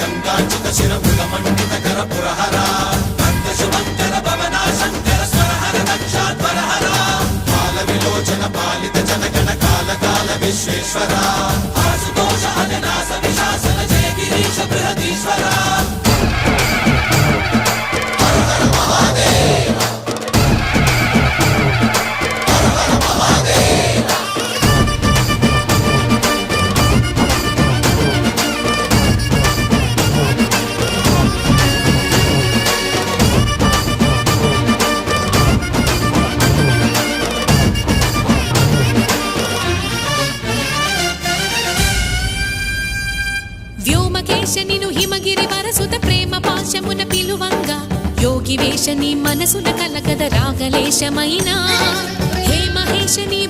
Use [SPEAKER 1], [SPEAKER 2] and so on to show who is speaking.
[SPEAKER 1] గంగాచిత శిర మృగమండిత కర పురహర భక్త శుభంకర భవనా శంకర స్వరహర దక్షాధ్వరహర బాల విలోచన పాలిత జనగణ కాల కాల విశ్వేశ్వర ఆశుతోష అజనాస విశాసన జయ గిరీశ బృహదీశ్వర
[SPEAKER 2] వ్యోమకేశనిను హిమగిరి వరసుత ప్రేమ పాశమున పిలువంగా యోగి వేషని మనసున కలగద రాగలేశమైనా హే మహేశని